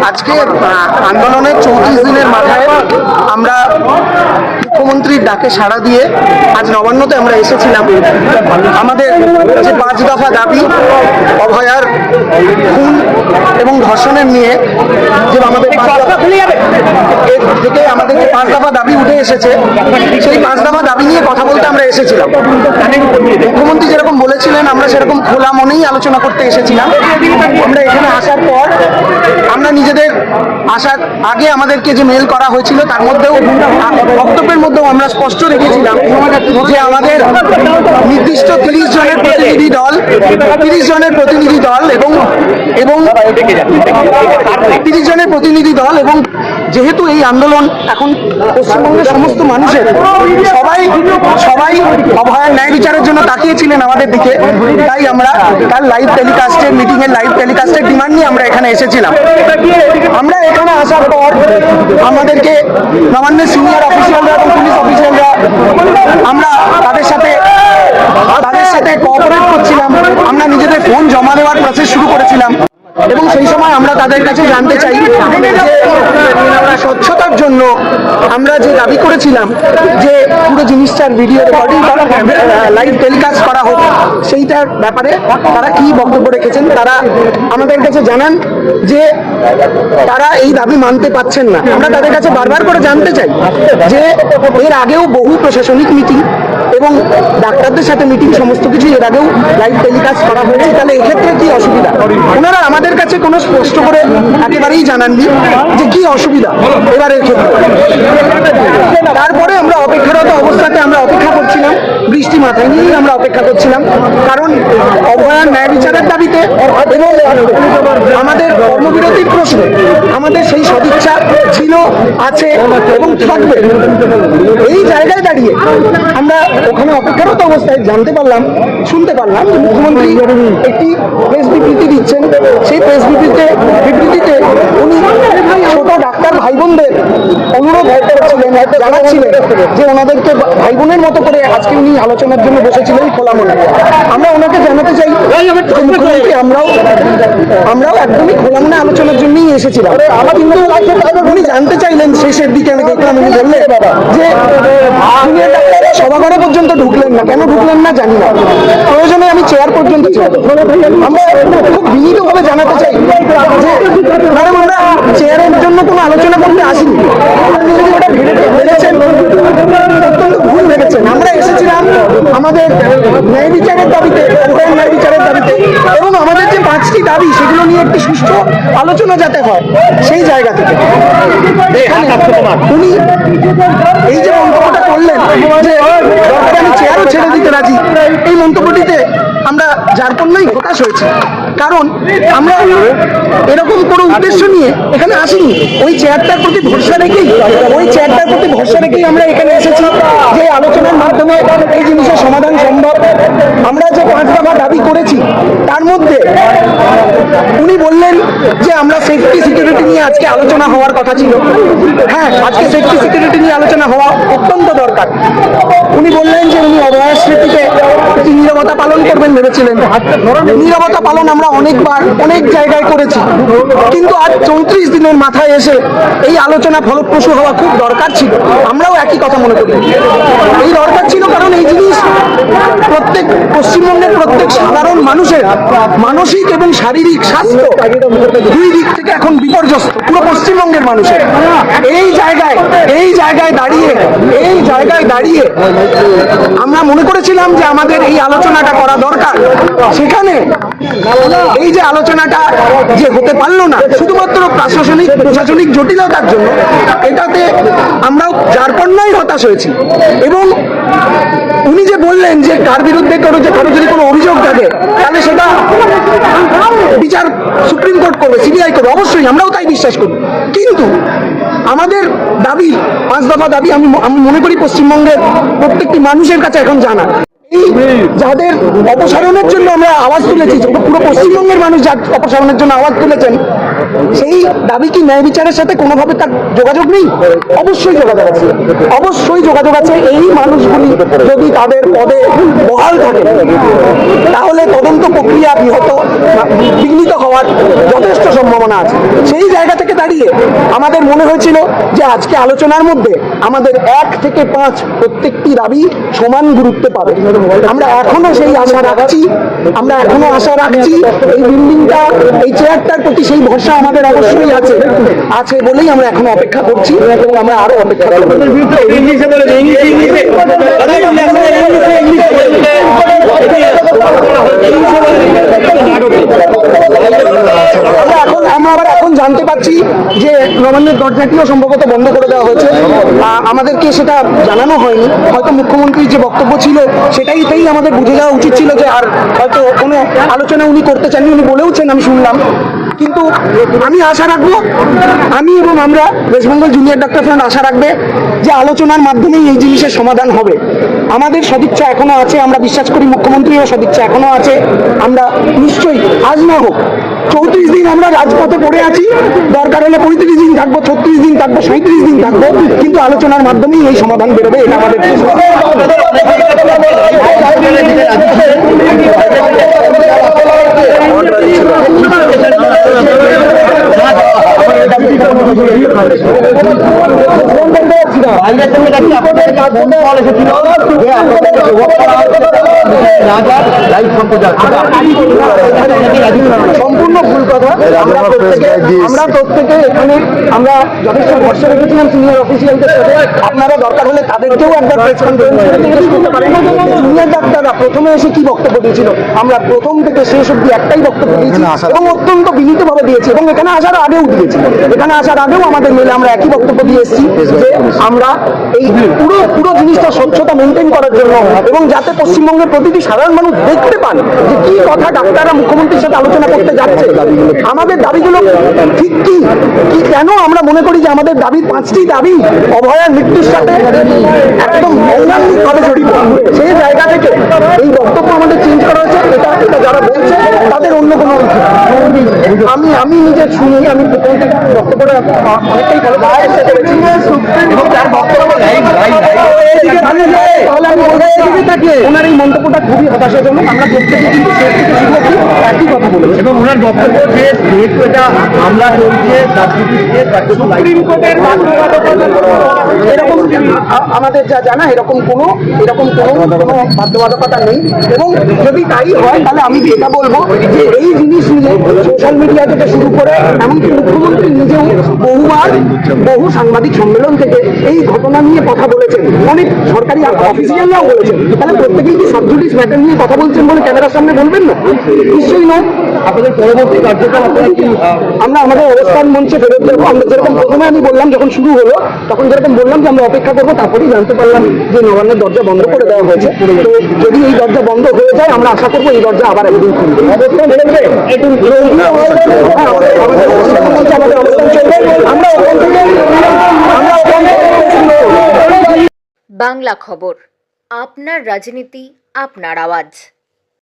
আজকে আন্দোলনের 34 দিনের মাথায় আমরা মুখ্যমন্ত্রীর ডাকে সাড়া দিয়ে আজ নবান্নতে আমরা এসেছিলাম। আমাদের যে 5 দফা দাবি, অভয়ার খুন এবং ধর্ষণের নিয়ে যে আমাদের থেকে আমাদের যে 5 দফা দাবি উঠে এসেছে, সেই 5 দফা দাবি নিয়ে কথা বলতে আমরা এসেছিলাম। মুখ্যমন্ত্রী যেরকম বলেছিলেন আমরা সেরকম খোলা মনেই আলোচনা করতে এসেছিলাম। আমরা এখানে আসার পর আমরা নিজেদের আসার আগে আমাদেরকে যে মেল করা হয়েছিল তার মধ্যেও বক্তব্যের মধ্যেও আমরা স্পষ্ট রেখেছিলাম যে আমাদের নির্দিষ্ট 30 জনের প্রতিনিধি দল এবং 30 জনের প্রতিনিধি দল এবং যেহেতু এই আন্দোলন এখন পশ্চিমবঙ্গের সমস্ত মানুষের সবাই অভয়ার ন্যায় বিচারের জন্য তাকিয়েছিলেন আমাদের দিকে, তাই আমরা তার লাইভ টেলিকাস্টের মিটিংয়ের লাইভ টেলিকাস্টের ডিমান্ড নিয়ে আমরা এখানে এসেছিলাম। আমরা এখানে আসার পর আমাদেরকে নবান্নের সিনিয়র অফিসিয়ালরা এবং পুলিশ অফিসিয়ালরা আমরা তাদের সাথে কোঅপারেট করছিলাম। আমরা নিজেদের ফোন জমা দেওয়ার প্রসেস শুরু করেছিলাম এবং সেই সময় আমরা তাদের কাছে জানতে চাই যে স্বচ্ছতার জন্য আমরা যে দাবি করেছিলাম যে পুরো জিনিসটার ভিডিও রেকর্ডিং লাইভ টেলিকাস্ট করা হোক, সেইটার ব্যাপারে তারা কি বক্তব্য রেখেছেন। তারা আমাদের কাছে জানান যে তারা এই দাবি মানতে পারছেন না। আমরা তাদের কাছে বারবার করে জানতে চাই যে এর আগেও বহু প্রশাসনিক মিটিং এবং ডাক্তারদের সাথে মিটিং সমস্ত কিছু এর আগেও লাইভ টেলিকাস্ট করা হয়েছে, তাহলে এক্ষেত্রে কি অসুবিধা। ওনারা আমাদের কাছে কোনো স্পষ্ট করে একেবারেই জানাননি যে কি অসুবিধা এবারের ক্ষেত্রে। তারপরে আমরা অপেক্ষারত অবস্থাতে আমরা অপেক্ষা করছিলাম, বৃষ্টি মাথায় নিয়েই আমরা অপেক্ষা করছিলাম, কারণ অভয়ার ন্যায় বিচারের দাবিতে এবং আমাদের কর্মবিরতির প্রশ্নে আমাদের সেই সদিচ্ছা ছিল, আছে এবং থাকবে। এই জায়গায় দাঁড়িয়ে আমরা ওখানে অপেক্ষারত অবস্থায় শুনতে পারলাম যে মুখ্যমন্ত্রী একটি প্রেস বিবৃতি দিচ্ছেন। সেই প্রেস বিবৃতিতে উনি ছোট ডাক্তার ভাই বোনদের অনুরোধ জানাচ্ছিলেন যে ওনাদেরকে ভাই বোনের মতো করে আজকে উনি আলোচনার জন্য বসেছিলেন খোলা মনে। আমরা ওনাকে জানাতে চাই মুখ্যমন্ত্রী আমরাও একদমই খোলা মনে আলোচনার জন্যই এসেছিলাম। কিন্তু উনি জানতে চাইলেন শেষের দিকে, আমি দেখলাম উনি বললেন যে জুনিয়র ডাক্তাররা সভাঘরে পর্যন্ত ঢুকলেন না। কেন ঢুকলেন না জানি না, প্রয়োজনে আমি চেয়ার পর্যন্ত ছিলাম। আমরা খুব বিনীতভাবে জানাতে চাই যে ম্যাডাম আমরা চেয়ারের জন্য কোনো আলোচনা করতে আসিনি, ওটা ভেবেছেন অত্যন্ত ভুল ভেবেছেন। আমরা এসেছিলাম আমাদের ন্যায় বিচারের দাবিতে, ন্যায় বিচারের দাবিতে এবং আমাদের যে 5টি দাবি সেগুলো নিয়ে একটি সুষ্ঠু আলোচনা যাতে হয় সেই জায়গা থেকে। উনি এই যে মন্তব্যটা করলেন যে আমি চেয়ারও ছেড়ে দিতে রাজি, এই মন্তব্যটিতে আমরা যার জন্যই হতাশ হয়েছি। কারণ আমরা এরকম কোনো উদ্দেশ্য নিয়ে এখানে আসিনি, ওই চেয়ারটার প্রতি ভরসা রেখেই আমরা এখানে এসেছি যে আলোচনার মাধ্যমে এই জিনিসের সমাধান সম্ভব। আমরা যে 5 দফা দাবি করেছি তার মধ্যে উনি বললেন যে আমরা সেফটি সিকিউরিটি নিয়ে আজকে আলোচনা হওয়ার কথা ছিল। হ্যাঁ, আজকে সেফটি সিকিউরিটি নিয়ে আলোচনা হওয়া অত্যন্ত দরকার। উনি বললেন যে উনি অভয়ার স্মৃতিতে একটি নীরবতা পালন করবেন ভেবেছিলেন। নীরবতা পালন আমরা অনেকবার অনেক জায়গায় করেছি, কিন্তু আজ 34 দিনের মাথায় এসে এই আলোচনা ফলপ্রসূ হওয়া খুব দরকার ছিল। আমরাও একই কথা মনে করি, এই দরকার ছিল, কারণ এই জিনিস পশ্চিমবঙ্গের প্রত্যেক সাধারণ মানুষের মানসিক এবং শারীরিক স্বাস্থ্য দুই দিক থেকে এখন বিপর্যস্ত পুরো পশ্চিমবঙ্গের মানুষের। এই জায়গায় দাঁড়িয়ে আমরা মনে করেছিলাম যে আমাদের এই আলোচনাটা করা দরকার। সেখানে এই যে আলোচনাটা যে হতে পারলো না শুধুমাত্র প্রশাসনিক জটিলতার জন্য, এটাতে আমরাও যার পণ্যই হতাশ হয়েছি। এবং উনি যে বললেন যে কার বিরুদ্ধে কারো যদি কোনো অভিযোগ থাকে তাহলে সেটা বিচার সুপ্রিম কোর্ট করবে, সিবিআই করবে, অবশ্যই আমরাও তাই বিশ্বাস করি। কিন্তু আমাদের দাবি 5 দফা দাবি আমি মনে করি পশ্চিমবঙ্গের প্রত্যেকটি মানুষের কাছে এখন জানা। এই যাদের অপসারণের জন্য আমরা আওয়াজ তুলেছি, পুরো পশ্চিমবঙ্গের মানুষ যা অপসারণের জন্য আওয়াজ তুলেছেন, সেই দাবি কি ন্যায় বিচারের সাথে কোনোভাবে তার যোগাযোগ নেই? অবশ্যই যোগাযোগ আছে, অবশ্যই যোগাযোগ আছে। এই মানুষগুলি যদি তাদের পদে বহাল থাকে তাহলে তদন্ত প্রক্রিয়া বিঘ্নিত হওয়ার যথেষ্ট সম্ভাবনা আছে। সেই জায়গা থেকে দাঁড়িয়ে আমাদের মনে হয়েছিল যে আজকে আলোচনার মধ্যে আমাদের 1 থেকে 5 প্রত্যেকটি দাবি সমান গুরুত্ব পাবে। আমরা এখনো সেই আশা রাখছি, আমরা এখনো আশা রাখছি। এই বিল্ডিংটা, এই চেয়ারটার প্রতি সেই ভরসা আমাদের অবশ্যই আছে, আছে বলেই আমরা এখনো অপেক্ষা করছি এবং আমরা আরো অপেক্ষা করব। আমরা আবার এখন জানতে পাচ্ছি যে নবান্নের দরজাটিও সম্ভবত বন্ধ করে দেওয়া হয়েছে। আমাদেরকে সেটা জানানো হয়নি, হয়তো মুখ্যমন্ত্রীর যে বক্তব্য ছিল সেটাইতেই আমাদের বুঝে যাওয়া উচিত ছিল যে আর হয়তো কোনো আলোচনা উনি করতে চাননি, উনি বলেওছেন আমি শুনলাম। কিন্তু আমি আশা রাখবো, আমি এবং আমরা West Bengal junior doctor front আশা রাখবে যে আলোচনার মাধ্যমেই এই জিনিসের সমাধান হবে। আমাদের সদিচ্ছা এখনো আছে, আমরা বিশ্বাস করি মুখ্যমন্ত্রীরও সদিচ্ছা এখনো আছে। আমরা নিশ্চয়ই আজ না হোক 34 দিন আমরা রাজপথে পড়ে আছি, দরকার হলে 35 দিন থাকবো, 36 দিন থাকবো, 37 দিন থাকবো, কিন্তু আলোচনার মাধ্যমেই এই সমাধান বেরোবে, এটা আমাদের সম্পূর্ণ ভুল কথা। আমরা প্রত্যেকে এখানে আমরা যথেষ্ট ভরসা রেখেছিলাম সিনিয়র অফিসিয়ালদের সাথে। আপনারা দরকার হলে তাদেরকেও একবার প্রেস কনফারেন্স করে জিজ্ঞেস করতে পারেন জুনিয়র ডাক্তাররা প্রথমে এসে কি বক্তব্য দিয়েছিল। আমরা প্রথম থেকে শেষ অব্দি একটাই বক্তব্য দিয়েছি এবং অত্যন্ত বিনীতভাবে দিয়েছি, এবং এখানে আসার আগেও দিয়েছি। এখানে আসার আগেও আমাদের মেলে আমরা একই বক্তব্য দিয়ে এসেছি যে আমরা এই পুরো জিনিসটা স্বচ্ছতা মেনটেন করার জন্য এবং যাতে পশ্চিমবঙ্গের প্রতিটি সাধারণ মানুষ দেখতে পান যে কি কথা ডাক্তাররা মুখ্যমন্ত্রীর সাথে আলোচনা করতে যাচ্ছে, আমাদের দাবিগুলো ঠিক কি কেন আমরা মনে করি যে আমাদের দাবি 5টি দাবি অভয়ার মৃত্যুর সাথে একদম অঙ্গাঙ্গিকভাবে জড়িত। সেই জায়গা থেকে এই বক্তব্য আমাদের চেঞ্জ করা হয়েছে। এটা যারা বলছে তাদের অন্য কোনো আমি নিজে শুনি, আমি বক্তব্যটা অনেকটাই ভালো এবং তার বক্তব্য ওনার এই মন্তব্যটা খুবই হতাশাজনক। আমরা প্রত্যেকে কিন্তু শেষ থেকে শুরু অবধি একই কথা বলেছি এবং ওনার বক্তব্য যে যেহেতু এটা হামলা চলছে সুপ্রিম কোর্টের এরকম আমাদের যা জানা এরকম কোনো বাধ্যবাধকতা নেই। এবং যদি তাই হয় তাহলে আমি এটা বলবো যে এই জিনিস নিয়ে সোশ্যাল মিডিয়া থেকে শুরু করে এমনকি মুখ্যমন্ত্রী নিজেও বহু সাংবাদিক সম্মেলন থেকে এই ঘটনা নিয়ে কথা বলেছেন, অনেক সরকারি অফিসিয়ালরাও বলেছেন। তাহলে প্রত্যেকেই কি সাবজুডিস ম্যাটার নিয়ে কথা বলছেন বলে ক্যামেরার সামনে বলবেন না? নিশ্চয়ই নয়। আপনাদের পরবর্তী কার্যক্রম আপনারা কি? আমরা আমাদের অবস্থান মঞ্চে ফেরত যাবো। আমরা যেরকম প্রথমে আমি বললাম যখন শুরু হলো তখন যেরকম বললাম যে আমরা অপেক্ষা করবো, তারপরেই জানতে পারলাম যে নবান্নের দরজা বন্ধ করে দেওয়া হয়েছে। তো যদি এই দরজা বন্ধ হয়ে যায় আমরা আশা করবো এই দরজা আবার একদিন খুলবে। আমাদের অবস্থান চলবে। আমরা ওখান থেকে বাংলা খবর, আপনার রাজনীতি, আপনার আওয়াজ।